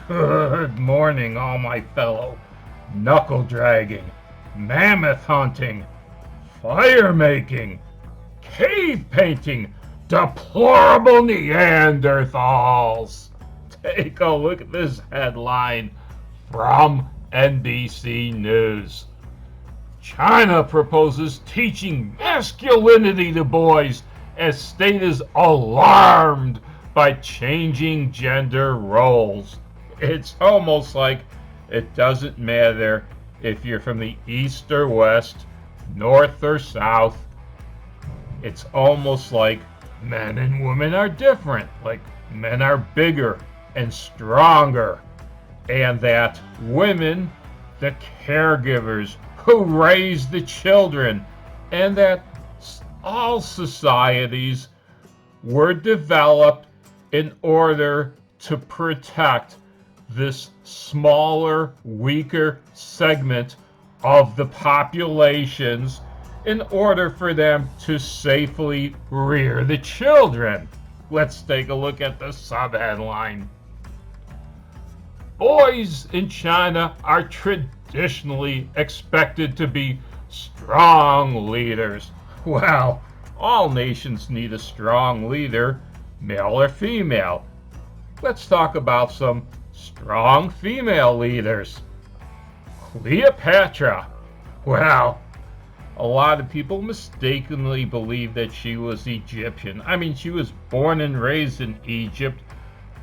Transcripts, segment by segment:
Good morning, all my fellow knuckle dragging, mammoth hunting, fire making, cave painting, deplorable Neanderthals. Take a look at this headline from NBC News. China proposes teaching masculinity to boys as state is alarmed by changing gender roles. It's almost like it doesn't matter if you're from the east or west, north or south. It's almost like men and women are different, like men are bigger and stronger, and that women, the caregivers who raise the children, and that all societies were developed in order to protect this smaller, weaker segment of the populations in order for them to safely rear the children. Let's take a look at the subheadline. Boys in China are traditionally expected to be strong leaders. Well, all nations need a strong leader, male or female. Let's talk about some strong female leaders. Cleopatra. Well, a lot of people mistakenly believe that she was Egyptian. I mean, she was born and raised in Egypt,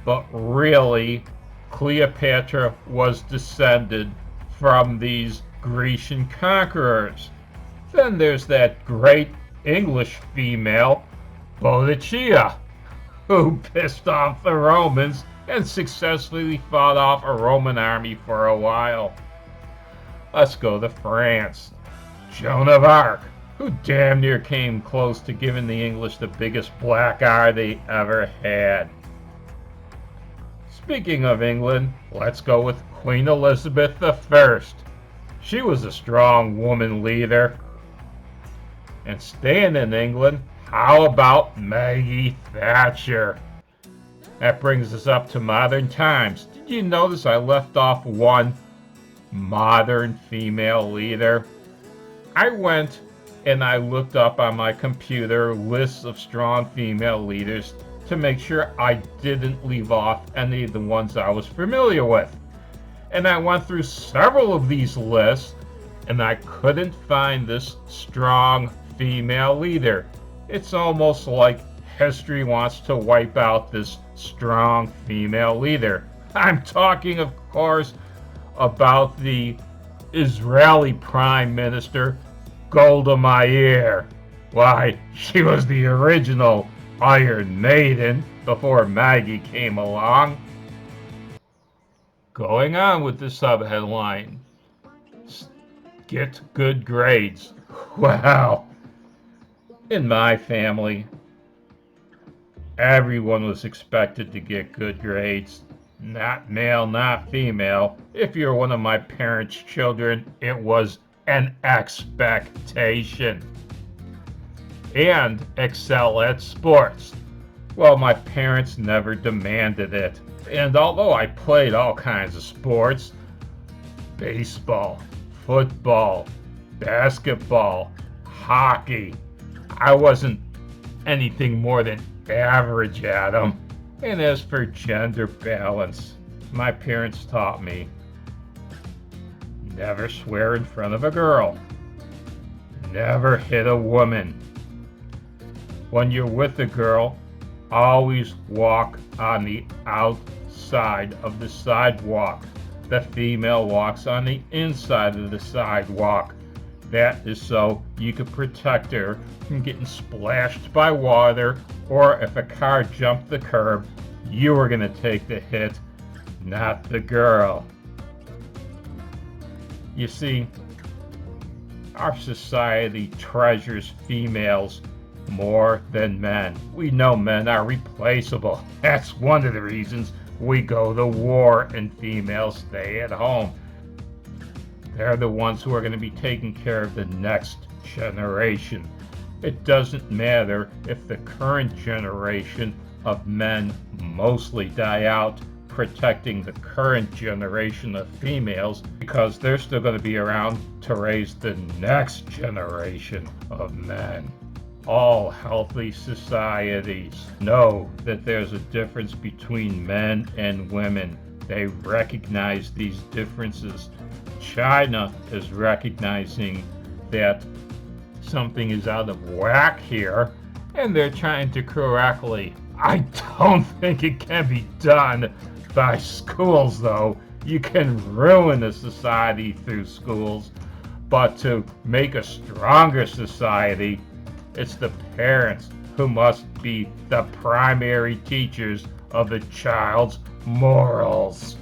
but really, Cleopatra was descended from these Grecian conquerors. Then there's that great English female, Boadicea, who pissed off the Romans and successfully fought off a Roman army for a while. Let's go to France. Joan of Arc, who damn near came close to giving the English the biggest black eye they ever had. Speaking of England, let's go with Queen Elizabeth I. She was a strong woman leader. And staying in England, how about Maggie Thatcher? That brings us up to modern times. Did you notice I left off one modern female leader? I went and I looked up on my computer lists of strong female leaders to make sure I didn't leave off any of the ones I was familiar with. And I went through several of these lists and I couldn't find this strong female leader. It's almost like history wants to wipe out this strong female leader. I'm talking, of course, about the Israeli Prime Minister, Golda Meir. Why, she was the original Iron Maiden before Maggie came along. Going on with the subheadline, get good grades. Well, in my family, everyone was expected to get good grades. Not male, not female. If you're one of my parents' children, it was an expectation. And excel at sports. Well, my parents never demanded it. And although I played all kinds of sports, baseball, football, basketball, hockey, I wasn't anything more than average at them. And as for gender balance, my parents taught me never swear in front of a girl, never hit a woman. When you're with a girl, always walk on the outside of the sidewalk. The female walks on the inside of the sidewalk. That is so you can protect her from getting splashed by water, or if a car jumped the curb, you were going to take the hit, not the girl. You see, our society treasures females more than men. We know men are replaceable. That's one of the reasons we go to war and females stay at home. They're the ones who are going to be taking care of the next generation. It doesn't matter if the current generation of men mostly die out protecting the current generation of females because they're still going to be around to raise the next generation of men. All healthy societies know that there's a difference between men and women. They recognize these differences. China is recognizing that something is out of whack here, and they're trying to correctly. I don't think it can be done by schools, though. You can ruin a society through schools, but to make a stronger society, it's the parents who must be the primary teachers of the child's morals.